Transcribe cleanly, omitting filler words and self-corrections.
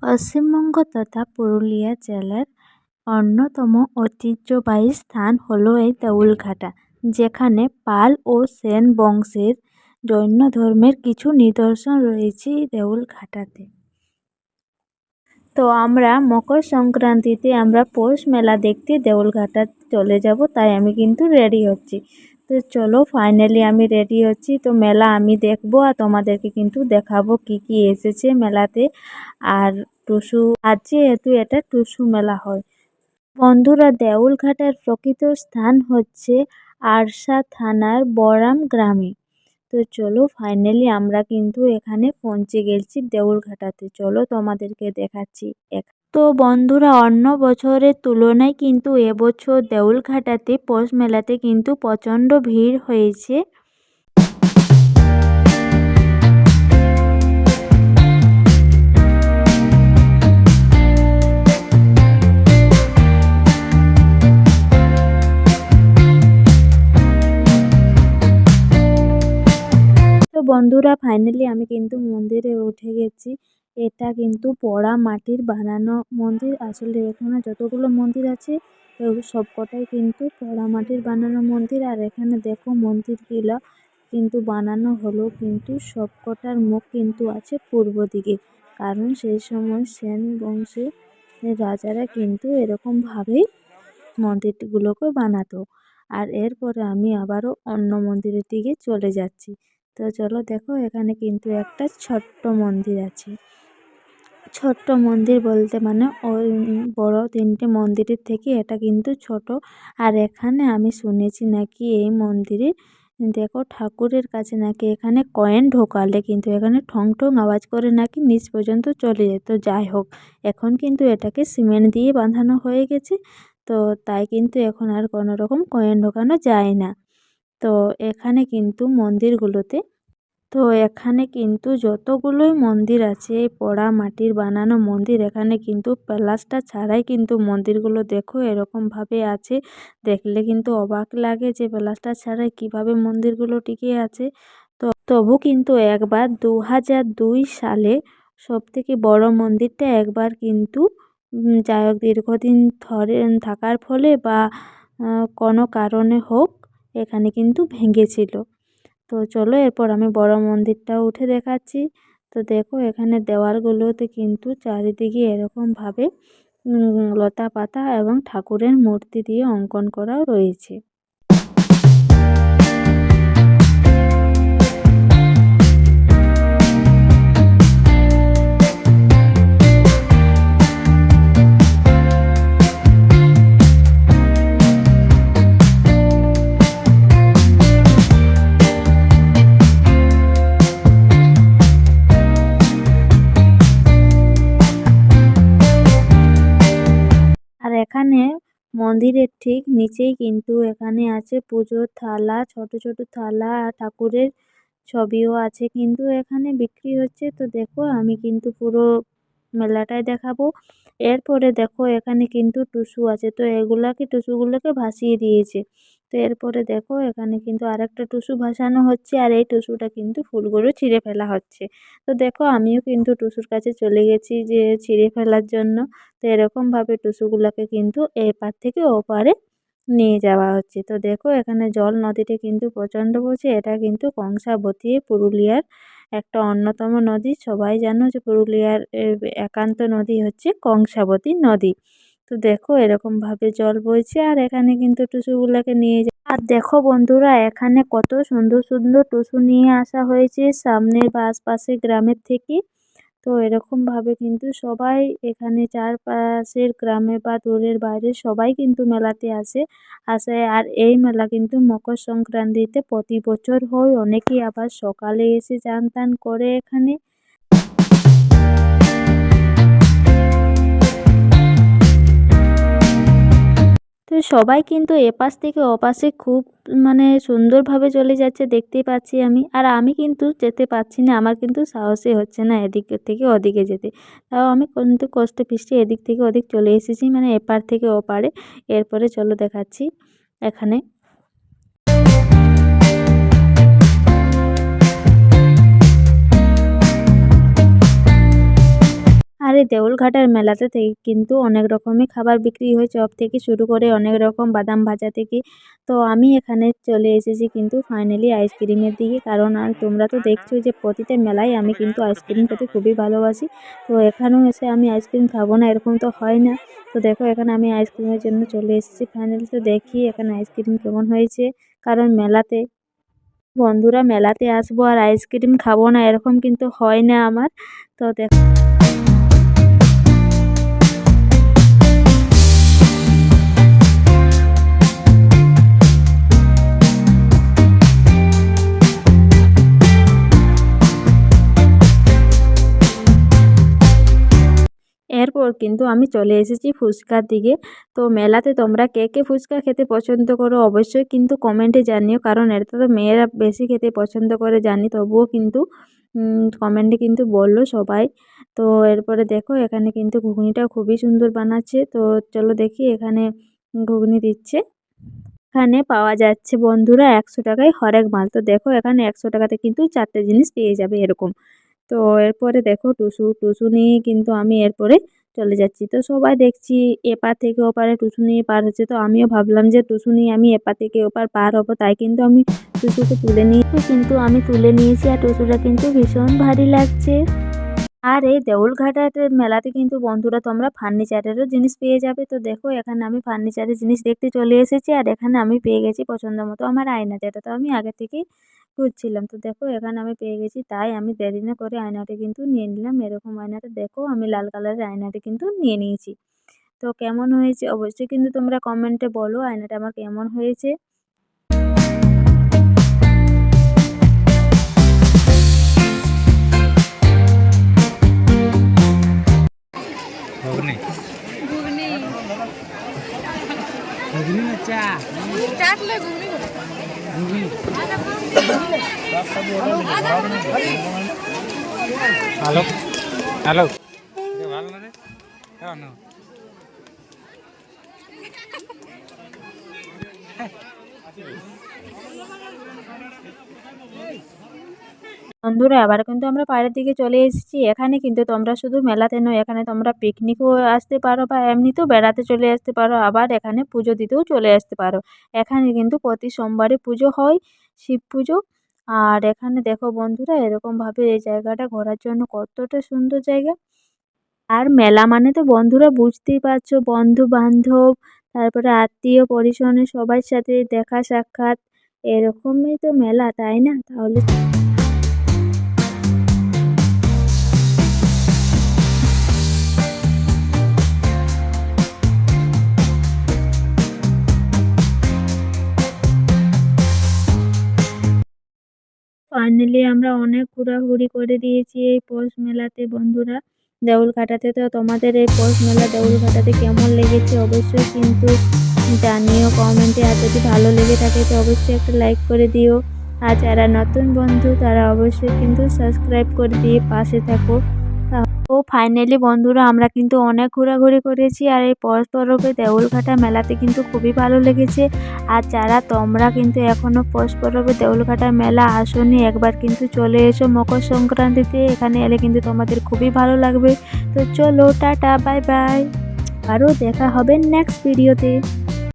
পশ্চিমবঙ্গ তথা পুরুলিয়া জেলার অন্যতম ঐতিহ্যবাহী স্থান হলো এই দেউলঘাটা, যেখানে পাল ও সেন বংশের জৈন ধর্মের কিছু নিদর্শন রয়েছে এই দেউলঘাটাতে। তো আমরা মকর সংক্রান্তিতে আমরা পৌষ মেলা দেখতে দেউলঘাটা চলে যাব, তাই আমি কিন্তু রেডি হচ্ছি। তো চলো, ফাইনালি আমি রেডি হচ্ছি। তো মেলা আমি দেখবো আর তোমাদেরকে কিন্তু দেখাবো কি কি এসেছে মেলাতে। আর টুসু, আজ যেহেতু এটা টুসু মেলা হয়। বন্ধুরা, দেউলঘাটার প্রকৃত স্থান হচ্ছে আরসা থানার বড়াম গ্রামে। তো চলো, ফাইনালি আমরা কিন্তু এখানে পৌঁছে গেছি দেউলঘাটাতে। চলো তোমাদেরকে দেখাচ্ছি। তো বন্ধুরা, অন্য বছরের তুলনায় কিন্তু এবছর দেউলঘাটাতে পৌষ মেলাতে কিন্তু প্রচণ্ড ভিড় হয়েছে। তো বন্ধুরা, ফাইনালি আমি কিন্তু মন্দিরে উঠে গেছি। এটা কিন্তু পোড়া মাটির বানানো মন্দির। আসলে এখানে যতগুলো মন্দির আছে সবকটাই কিন্তু পোড়া মাটির বানানো মন্দির। আর এখানে দেখো মন্দিরগুলো কিন্তু বানানো হলো, কিন্তু সবকটার মুখ কিন্তু আছে পূর্ব দিকে। কারণ সেই সময় সেন বংশের রাজারা কিন্তু এরকমভাবেই মন্দিরগুলোকে বানাতো। আর এরপরে আমি আবারও অন্য মন্দিরের দিকে চলে যাচ্ছি। তো চলো দেখো, এখানে কিন্তু একটা ছোট্ট মন্দির আছে। ছোট্ট মন্দির বলতে মানে ওই বড় তিনটে মন্দিরের থেকে এটা কিন্তু ছোট। আর এখানে আমি শুনেছি নাকি এই মন্দিরে দেখো ঠাকুরের কাছে নাকি এখানে কয়েন ঢোকালে কিন্তু এখানে ঠং ঠং আওয়াজ করে নাকি নিচ পর্যন্ত চলে যেত। যাই হোক, এখন কিন্তু এটাকে সিমেন্ট দিয়ে বাঁধানো হয়ে গেছে। তো তাই কিন্তু এখন আর কোনো রকম কয়েন ঢোকানো যায় না। তো এখানে কিন্তু মন্দিরগুলোতে এখানে কিন্তু যতগুলোই মন্দির আছে, পোড়া মাটির বানানো মন্দির, এখানে কিন্তু প্লাস্টার ছাড়াই কিন্তু মন্দিরগুলো দেখো এরকমভাবে আছে। দেখলে কিন্তু অবাক লাগে যে প্লাস্টার ছাড়াই কিভাবে মন্দিরগুলো টিকে আছে। তো তবু কিন্তু একবার 2002 সালে সবথেকে বড় মন্দিরটা একবার কিন্তু যাই হোক দীর্ঘদিন ধরে থাকার ফলে বা কোনো কারণে হোক এখানে কিন্তু ভেঙেছিল। তো চলো, এরপর আমি বড় মন্দিরটাও উঠে দেখাচ্ছি। তো দেখো এখানে দেওয়ালগুলোতে কিন্তু চারিদিকে এরকমভাবে লতা পাতা এবং ঠাকুরের মূর্তি দিয়ে অঙ্কন করা রয়েছে। আর এখানে মন্দিরের ঠিক নিচেই কিন্তু এখানে আছে পুজোর থালা, ছোট ছোট থালা, আর ঠাকুরের ছবিও আছে কিন্তু এখানে বিক্রি হচ্ছে। তো দেখো আমি কিন্তু পুরো মেলাটাই দেখাবো। এরপরে দেখো এখানে কিন্তু টুসু আছে, তো এগুলাকে টুসুগুলোকে ভাসিয়ে দিয়েছে। তো এরপরে দেখো এখানে কিন্তু আরেকটা টুসু ভাসানো হচ্ছে, আর এই টুসুটা কিন্তু ফুলগুলো ছিঁড়ে ফেলা হচ্ছে। তো দেখো আমিও কিন্তু টুসুর কাছে চলে গেছি যে ছিঁড়ে ফেলার জন্য। তো এরকমভাবে টুসুগুলোকে কিন্তু এপার থেকে ওপারে নিয়ে যাওয়া হচ্ছে। তো দেখো এখানে জল নদীতে কিন্তু প্রচণ্ড বইছে। এটা কিন্তু কংসাবতী, পুরুলিয়ার একটা অন্যতম নদী। সবাই জানো যে পুরুলিয়ার একান্ত নদী হচ্ছে কংসাবতী নদী। তো দেখো এরকমভাবে জল বইছে, আর এখানে কিন্তু টুসুগুলোকে নিয়ে আর দেখো বন্ধুরা, এখানে কত সুন্দর সুন্দর টুসু নিয়ে আসা হয়েছে সামনের বা আশপাশের গ্রামের থেকে। তো এরকমভাবে কিন্তু সবাই এখানে চারপাশের গ্রামে বা দূরের বাইরে সবাই কিন্তু মেলাতে আসে। আর এই মেলা কিন্তু মকর সংক্রান্তিতে প্রতি বছর হয়। অনেকেই আবার সকালে এসে চান টান করে এখানে। তো সবাই কিন্তু এপাশ থেকে ওপাশে খুব মানে সুন্দরভাবে চলে যাচ্ছে, দেখতেই পাচ্ছি আমি। আর আমি কিন্তু যেতে পারছি না, আমার কিন্তু সাহসই হচ্ছে না এদিক থেকে ওদিকে যেতে। তাও আমি কিন্তু কষ্টে পিষ্টে এদিক থেকে ওদিক চলে এসেছি, মানে এপার থেকে ওপারে। এরপরে চলো দেখাচ্ছি এখানে। আর আর এই দেউলঘাটার মেলাতে থেকে কিন্তু অনেক রকমের খাবার বিক্রি হয়, চপ থেকে শুরু করে অনেক রকম বাদাম ভাজা থেকে। তো আমি এখানে চলে এসেছি কিন্তু ফাইনালি আইসক্রিমের দিকে, কারণ আর তোমরা তো দেখছো যে প্রতিটা মেলায় আমি কিন্তু আইসক্রিম খেতে খুবই ভালোবাসি। তো এখানেও এসে আমি আইসক্রিম খাবো না এরকম তো হয় না। তো দেখো এখানে আমি আইসক্রিমের জন্য চলে এসেছি ফাইনালি। তো দেখি এখানে আইসক্রিম কেমন হয়েছে, কারণ মেলাতে বন্ধুরা মেলাতে আসবো আর আইসক্রিম খাবো না এরকম কিন্তু হয় না আমার। তো দেখো এরপর কিন্তু আমি চলে এসেছি ফুচকার দিকে। তো মেলাতে তোমরা কে কে ফুচকা খেতে পছন্দ করো অবশ্যই কিন্তু কমেন্টে জানিও, কারণ এটা তো মেয়েরা বেশি খেতে পছন্দ করে জানি, তবুও কিন্তু কমেন্টে কিন্তু বললো সবাই। তো এরপরে দেখো এখানে কিন্তু ঘুগনিটা খুবই সুন্দর বানাচ্ছে। তো চলো দেখি এখানে ঘুগনি দিচ্ছে। এখানে পাওয়া যাচ্ছে বন্ধুরা 100 টাকায় হরেক মাল। তো দেখো এখানে 100 টাকাতে কিন্তু 4টে জিনিস পেয়ে যাবে এরকম। তো এরপরে দেখো টুসু নিয়ে কিন্তু আমি এরপরে চলে যাচ্ছি। তো সবাই দেখছি এপার থেকে ওপারে টুসু নিয়ে পার হচ্ছে। তো আমিও ভাবলাম যে টুসু নিয়ে আমি এপার থেকে ওপার পার হবো, তাই কিন্তু আমি টুসুকে তুলে নিয়েছি। কিন্তু আমি তুলে নিয়েছি আর টুসুটা কিন্তু ভীষণ ভারী লাগছে। আর এই দেউলঘাটার মেলাতে কিন্তু বন্ধুরা তোমরা ফার্নিচারেরও জিনিস পেয়ে যাবে। তো দেখো এখানে আমি ফার্নিচারের জিনিস দেখতে চলে এসেছি, আর এখানে আমি পেয়ে গেছি পছন্দ মতো আমার আয়না, যেটা তো আমি আগে থেকেই খুঁজছিলাম। তো দেখো এখানে আমি পেয়ে গেছি, তাই আমি দেরি না করে আয়নাটা কিন্তু নিয়ে নিলাম। এরকম আয়নাটা দেখো আমি লাল কালারের আয়নাটা কিন্তু নিয়ে নিয়েছি। তো কেমন হয়েছে অবশ্যই কিন্তু তোমরা কমেন্টে বলো আয়নাটা আমার কেমন হয়েছে। ঘুগনি ঘুগনি ঘুগনি না চা চাটলে ঘুগনি ঘুগনি হ্যালো হ্যালো ভালো না রে কেন বন্ধুরা আবার কিন্তু আমরা পাহাড়ের দিকে চলে এসেছি। এখানে কিন্তু তোমরা শুধু মেলাতে নয়, এখানে তোমরা পিকনিকও আসতে পারো বা এমনিতেও বেড়াতে চলে আসতে পারো, আবার এখানে পুজো দিতেও চলে আসতে পারো। এখানে কিন্তু প্রতি সোমবারে পুজো হয়, শিব পুজো। আর এখানে দেখো বন্ধুরা এরকমভাবে এই জায়গাটা ঘোরার জন্য কতটা সুন্দর জায়গা। আর মেলা মানে তো বন্ধুরা বুঝতেই পারছো, বন্ধু বান্ধব তারপরে আত্মীয় পরিজনের সবার সাথে দেখা সাক্ষাৎ, এরকমই তো মেলা, তাই না? তাহলে ফাইনালি আমরা অনেক ঘোরাঘুরি করে দিয়েছি এই পৌষ মেলাতে বন্ধুরা। দেউলঘাটাতে তো তোমাদের এই পৌষ মেলা দেউলঘাটাতে কেমন লেগেছে অবশ্যই কিন্তু জানিও কমেন্টে। আর যদি ভালো লেগে থাকে তো অবশ্যই একটা লাইক করে দিও। আর যারা নতুন বন্ধু তারা অবশ্যই কিন্তু সাবস্ক্রাইব করে দিয়ে পাশে থাকো। তো ফাইনালি বন্ধুরা আমরা কিন্তু অনেক ঘোরাঘুরি করেছি, আর এই পৌষ পরবে দেউলঘাটা মেলাতে কিন্তু খুবই ভালো লেগেছে। আর যারা তোমরা কিন্তু এখনও পৌষ পরবে দেউলঘাটা মেলা আসোনি, একবার কিন্তু চলে এসো মকর সংক্রান্তিতে। এখানে এলে কিন্তু তোমাদের খুবই ভালো লাগবে। তো চলো টাটা বাই বাই, আরও দেখা হবে নেক্সট ভিডিওতে।